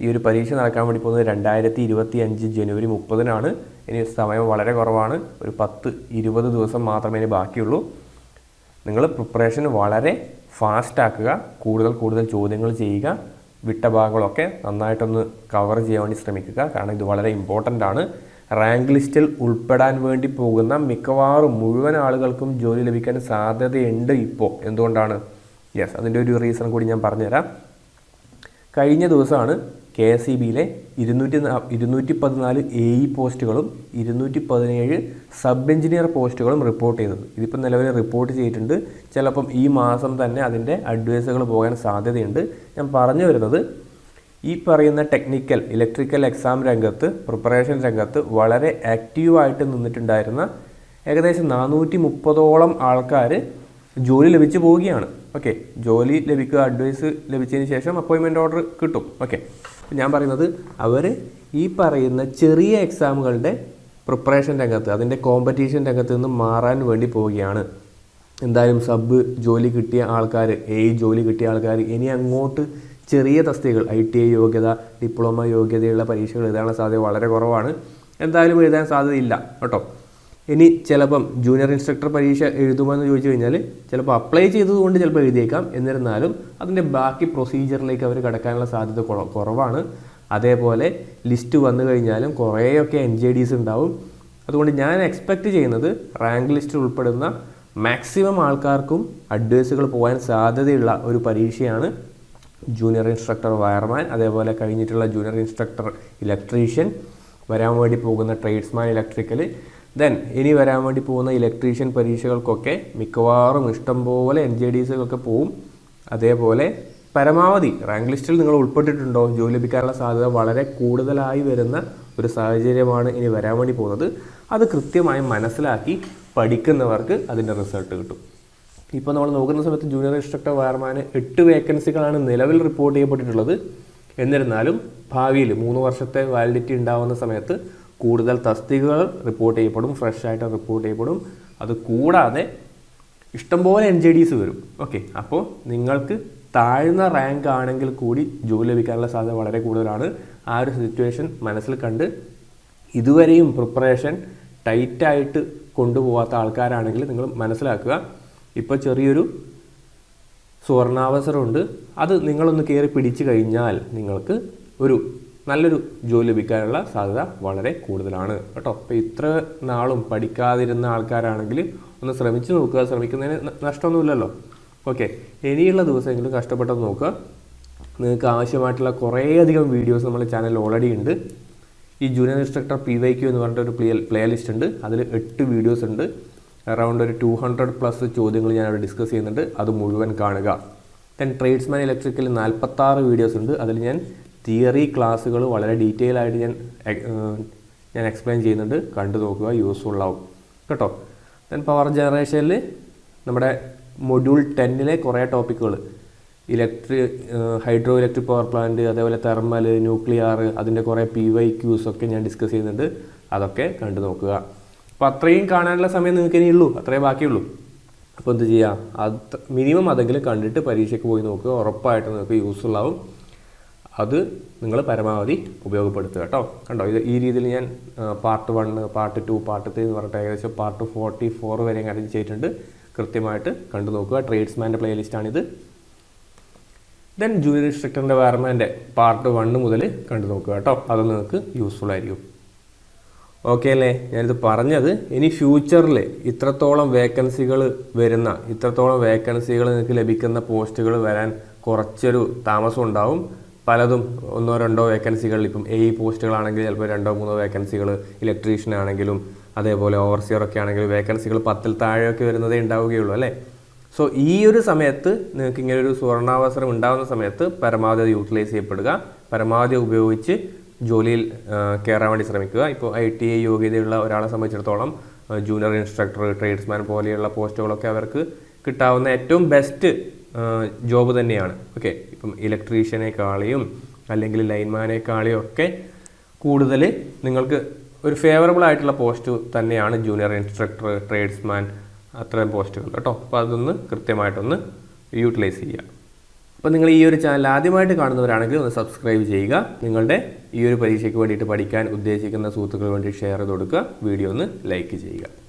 ഈ ഒരു പരീക്ഷ നടക്കാൻ വേണ്ടി പോകുന്നത് 2025 ജനുവരി 30-നാണ്. ഇനി സമയം വളരെ കുറവാണ്, ഒരു 10-20 ദിവസം മാത്രമേ ഇനി ബാക്കിയുള്ളൂ. നിങ്ങൾ പ്രിപ്പറേഷൻ വളരെ ഫാസ്റ്റ് ആക്കുക, കൂടുതൽ ചോദ്യങ്ങൾ ചെയ്യുക, വിട്ട ഭാഗങ്ങളൊക്കെ നന്നായിട്ടൊന്ന് കവർ ചെയ്യാൻ വേണ്ടി ശ്രമിക്കുക. കാരണം ഇത് വളരെ ഇമ്പോർട്ടൻ്റ് ആണ്. റാങ്ക് ലിസ്റ്റിൽ ഉൾപ്പെടാൻ വേണ്ടി പോകുന്ന മിക്കവാറും മുഴുവൻ ആളുകൾക്കും ജോലി ലഭിക്കാൻ സാധ്യതയുണ്ട് ഇപ്പോൾ. എന്തുകൊണ്ടാണ്? അതിൻ്റെ ഒരു റീസൺ കൂടി ഞാൻ പറഞ്ഞുതരാം. കഴിഞ്ഞ ദിവസമാണ് KSEBയിലെ 214 AE പോസ്റ്റുകളും 217 സബ് എഞ്ചിനീയർ പോസ്റ്റുകളും റിപ്പോർട്ട് ചെയ്തത്. ഇതിപ്പോൾ നിലവിൽ റിപ്പോർട്ട് ചെയ്തിട്ടുണ്ട്. ചിലപ്പം ഈ മാസം തന്നെ അതിൻ്റെ അഡ്വൈസുകൾ പോകാൻ സാധ്യതയുണ്ട്. ഞാൻ പറഞ്ഞു വരുന്നത്, ഈ പറയുന്ന ടെക്നിക്കൽ ഇലക്ട്രിക്കൽ എക്സാം രംഗത്ത്, പ്രിപ്പറേഷൻ രംഗത്ത് വളരെ ആക്റ്റീവായിട്ട് നിന്നിട്ടുണ്ടായിരുന്ന ഏകദേശം 430ഓളം ആൾക്കാർ ജോലി ലഭിച്ചു പോവുകയാണ്. ഓക്കെ, ജോലി ലഭിക്കുക, അഡ്വൈസ് ലഭിച്ചതിന് ശേഷം അപ്പോയിൻമെൻറ്റ് ഓർഡർ കിട്ടും. ഓക്കെ, ഞാൻ പറയുന്നത് അവർ ഈ പറയുന്ന ചെറിയ എക്സാമുകളുടെ പ്രിപ്പറേഷൻ രംഗത്ത്, അതിൻ്റെ കോമ്പറ്റീഷൻ രംഗത്ത് നിന്ന് മാറാൻ വേണ്ടി പോവുകയാണ്. എന്തായാലും സബ് ജോലി കിട്ടിയ ആൾക്കാർ, ജോലി കിട്ടിയ ആൾക്കാർ ഇനി അങ്ങോട്ട് ചെറിയ തസ്തികകൾ, ITI യോഗ്യത, ഡിപ്ലോമ യോഗ്യതയുള്ള പരീക്ഷകൾ എഴുതാനുള്ള സാധ്യത വളരെ കുറവാണ്. എന്തായാലും എഴുതാൻ സാധ്യതയില്ല കേട്ടോ. ഇനി ചിലപ്പം ജൂനിയർ ഇൻസ്ട്രക്ടർ പരീക്ഷ എഴുതുമെന്ന് ചോദിച്ചു കഴിഞ്ഞാൽ ചിലപ്പോൾ അപ്ലൈ ചെയ്തതുകൊണ്ട് ചിലപ്പോൾ എഴുതിയേക്കാം. എന്നിരുന്നാലും അതിൻ്റെ ബാക്കി പ്രൊസീജിയറിലേക്ക് അവർ കടക്കാനുള്ള സാധ്യത കുറവാണ്. അതേപോലെ ലിസ്റ്റ് വന്നു കഴിഞ്ഞാലും കുറേയൊക്കെ NJDs ഉണ്ടാവും. അതുകൊണ്ട് ഞാൻ എക്സ്പെക്റ്റ് ചെയ്യുന്നത് റാങ്ക് ലിസ്റ്റിൽ ഉൾപ്പെടുന്ന മാക്സിമം ആൾക്കാർക്കും അഡ്വൈസുകൾ പോകാൻ സാധ്യതയുള്ള ഒരു പരീക്ഷയാണ് ജൂനിയർ ഇൻസ്ട്രക്ടർ വയർമാൻ, അതേപോലെ കഴിഞ്ഞിട്ടുള്ള ജൂനിയർ ഇൻസ്ട്രക്ടർ ഇലക്ട്രീഷ്യൻ, വരാൻ വേണ്ടി പോകുന്ന ട്രേഡ്സ്മാൻ ഇലക്ട്രിക്കൽ, ദെൻ ഇനി വരാൻ വേണ്ടി പോകുന്ന ഇലക്ട്രീഷ്യൻ പരീക്ഷകൾക്കൊക്കെ മിക്കവാറും ഇഷ്ടംപോലെ NJDsകളൊക്കെ പോവും. അതേപോലെ പരമാവധി റാങ്ക് ലിസ്റ്റിൽ നിങ്ങൾ ഉൾപ്പെട്ടിട്ടുണ്ടോ, ജോലി ലഭിക്കാനുള്ള സാധ്യത വളരെ കൂടുതലായി വരുന്ന ഒരു സാഹചര്യമാണ് ഇനി വരാൻ വേണ്ടി പോകുന്നത്. അത് കൃത്യമായി മനസ്സിലാക്കി പഠിക്കുന്നവർക്ക് അതിൻ്റെ റിസൾട്ട് കിട്ടും. ഇപ്പോൾ നമ്മൾ നോക്കുന്ന സമയത്ത് ജൂനിയർ ഇൻസ്ട്രക്ടർ വയർമാന് 8 വേക്കൻസികളാണ് നിലവിൽ റിപ്പോർട്ട് ചെയ്യപ്പെട്ടിട്ടുള്ളത്. എന്നിരുന്നാലും ഭാവിയിൽ 3 വർഷത്തെ വാലിഡിറ്റി ഉണ്ടാകുന്ന സമയത്ത് കൂടുതൽ തസ്തികകൾ റിപ്പോർട്ട് ചെയ്യപ്പെടും, ഫ്രഷ് ആയിട്ട് റിപ്പോർട്ട് ചെയ്യപ്പെടും. അത് കൂടാതെ ഇഷ്ടംപോലെ NJDs വരും. ഓക്കെ, അപ്പോൾ നിങ്ങൾക്ക് താഴ്ന്ന റാങ്ക് ആണെങ്കിൽ കൂടി ജോലി ലഭിക്കാനുള്ള സാധ്യത വളരെ കൂടുതലാണ്. ആ ഒരു സിറ്റുവേഷൻ മനസ്സിൽ കണ്ട് ഇതുവരെയും പ്രിപ്പറേഷൻ ടൈറ്റായിട്ട് കൊണ്ടുപോകാത്ത ആൾക്കാരാണെങ്കിൽ നിങ്ങൾ മനസ്സിലാക്കുക, ഇപ്പോൾ ചെറിയൊരു സുവർണാവസരമുണ്ട്. അത് നിങ്ങളൊന്ന് കയറി പിടിച്ചു കഴിഞ്ഞാൽ നിങ്ങൾക്ക് ഒരു നല്ലൊരു ജോലി ലഭിക്കാനുള്ള സാധ്യത വളരെ കൂടുതലാണ് കേട്ടോ. അപ്പോൾ ഇത്ര നാളും പഠിക്കാതിരുന്ന ആൾക്കാരാണെങ്കിൽ ഒന്ന് ശ്രമിച്ചു നോക്കുക. ശ്രമിക്കുന്നതിന് നഷ്ടമൊന്നുമില്ലല്ലോ. ഓക്കെ, ഇനിയുള്ള ദിവസമെങ്കിലും കഷ്ടപ്പെട്ടത് നോക്കുക. നിങ്ങൾക്ക് ആവശ്യമായിട്ടുള്ള കുറേയധികം വീഡിയോസ് നമ്മുടെ ചാനലിൽ ഓൾറെഡി ഉണ്ട്. ഈ ജൂനിയർ ഇൻസ്ട്രക്ടർ PYQ എന്ന് പറഞ്ഞിട്ടൊരു പ്ലേ ലിസ്റ്റ് ഉണ്ട്. അതിൽ 8 വീഡിയോസ് ഉണ്ട്. അറൗണ്ട് ഒരു 200+ ചോദ്യങ്ങൾ ഞാൻ അവിടെ ഡിസ്കസ് ചെയ്യുന്നുണ്ട്. അത് മുഴുവൻ കാണുക. ദെൻ ട്രേഡ്സ്മാൻ ഇലക്ട്രിക്കൽ 46 വീഡിയോസ് ഉണ്ട്. അതിൽ ഞാൻ തിയറി ക്ലാസ്സുകൾ വളരെ ഡീറ്റെയിൽ ആയിട്ട് ഞാൻ എക്സ്പ്ലെയിൻ ചെയ്യുന്നുണ്ട്. കണ്ടു നോക്കുക, യൂസ്ഫുൾ ആവും കേട്ടോ. ദെൻ പവർ ജനറേഷനിൽ നമ്മുടെ മൊഡ്യൂൾ 10-ലെ കുറേ ടോപ്പിക്കുകൾ, ഹൈഡ്രോ ഇലക്ട്രിക് പവർ പ്ലാന്റ്, അതേപോലെ തെർമൽ, ന്യൂക്ലിയർ, അതിൻ്റെ കുറേ PYQs ഒക്കെ ഞാൻ ഡിസ്കസ് ചെയ്യുന്നുണ്ട്. അതൊക്കെ കണ്ടു നോക്കുക. അപ്പോൾ അത്രയും കാണാനുള്ള സമയം നിങ്ങൾക്ക് ഇനിയുള്ളൂ, അത്രേ ബാക്കിയുള്ളൂ. അപ്പോൾ എന്ത് ചെയ്യുക, അത് മിനിമം അതെങ്കിലും കണ്ടിട്ട് പരീക്ഷയ്ക്ക് പോയി നോക്കുക. ഉറപ്പായിട്ട് നിങ്ങൾക്ക് യൂസ്ഫുൾ ആവും. അത് നിങ്ങൾ പരമാവധി ഉപയോഗപ്പെടുത്തുക കേട്ടോ. കണ്ടോ, ഇത് ഈ രീതിയിൽ ഞാൻ പാർട്ട് 1, പാർട്ട് 2, പാർട്ട് 3 എന്ന് പറഞ്ഞിട്ട് ഏകദേശം പാർട്ട് 44 വരെ അറേഞ്ച് ചെയ്തിട്ടുണ്ട്. കൃത്യമായിട്ട് കണ്ടു നോക്കുക. ട്രേഡ്സ്മാൻ്റെ പ്ലേലിസ്റ്റാണിത്. ദെൻ ജൂനിയർ ഇൻസ്ട്രക്ടറിൻ്റെ വയർമാൻ്റെ പാർട്ട് 1 മുതൽ കണ്ടു നോക്കുക കേട്ടോ. അത് നിങ്ങൾക്ക് യൂസ്ഫുൾ ആയിരിക്കും. ഓക്കെ അല്ലേ? ഞാനിത് പറഞ്ഞത് ഇനി ഫ്യൂച്ചറിൽ ഇത്രത്തോളം വേക്കൻസികൾ നിങ്ങൾക്ക് ലഭിക്കുന്ന പോസ്റ്റുകൾ വരാൻ കുറച്ചൊരു താമസം ഉണ്ടാവും. പലതും 1-2 വേക്കൻസികൾ, ഇപ്പം AE പോസ്റ്റുകളാണെങ്കിൽ ചിലപ്പോൾ 2-3 വേക്കൻസികൾ, ഇലക്ട്രീഷ്യൻ ആണെങ്കിലും അതേപോലെ ഓവർസിയറൊക്കെ ആണെങ്കിലും വേക്കൻസികൾ 10-ൽ താഴെയൊക്കെ വരുന്നതേ ഉണ്ടാവുകയുള്ളൂ അല്ലേ. സോ ഈ ഒരു സമയത്ത് നിങ്ങൾക്ക് ഇങ്ങനെ ഒരു സുവർണാവസരം ഉണ്ടാകുന്ന സമയത്ത് പരമാവധി അത് യൂട്ടിലൈസ് ചെയ്യപ്പെടുക. പരമാവധി ഉപയോഗിച്ച് ജോലിയിൽ കയറാൻ വേണ്ടി ശ്രമിക്കുക. ഇപ്പോൾ ITI യോഗ്യതയുള്ള ഒരാളെ സംബന്ധിച്ചിടത്തോളം ജൂനിയർ ഇൻസ്ട്രക്ടർ, ട്രേഡ്സ്മാൻ പോലെയുള്ള പോസ്റ്റുകളൊക്കെ അവർക്ക് കിട്ടാവുന്ന ഏറ്റവും ബെസ്റ്റ് ജോബ് തന്നെയാണ്. ഓക്കെ, ഇപ്പം ഇലക്ട്രീഷ്യനേക്കാളെയും അല്ലെങ്കിൽ ലൈൻമാനേക്കാളെയും ഒക്കെ കൂടുതൽ നിങ്ങൾക്ക് ഒരു ഫേവറബിൾ ആയിട്ടുള്ള പോസ്റ്റ് തന്നെയാണ് ജൂനിയർ ഇൻസ്ട്രക്ടർ, ട്രേഡ്സ്മാൻ, അത്രയും പോസ്റ്റുകൾ കേട്ടോ. അപ്പോൾ അതൊന്ന് കൃത്യമായിട്ടൊന്ന് യൂട്ടിലൈസ് ചെയ്യുക. അപ്പോൾ നിങ്ങൾ ഈ ഒരു ചാനൽ ആദ്യമായിട്ട് കാണുന്നവരാണെങ്കിൽ ഒന്ന് സബ്സ്ക്രൈബ് ചെയ്യുക. നിങ്ങളുടെ ഈ ഒരു പരീക്ഷയ്ക്ക് വേണ്ടിയിട്ട് പഠിക്കാൻ ഉദ്ദേശിക്കുന്ന സുഹൃത്തുക്കൾക്ക് വേണ്ടി ഷെയർ ചെയ്ത് കൊടുക്കുക. വീഡിയോ ഒന്ന് ലൈക്ക് ചെയ്യുക.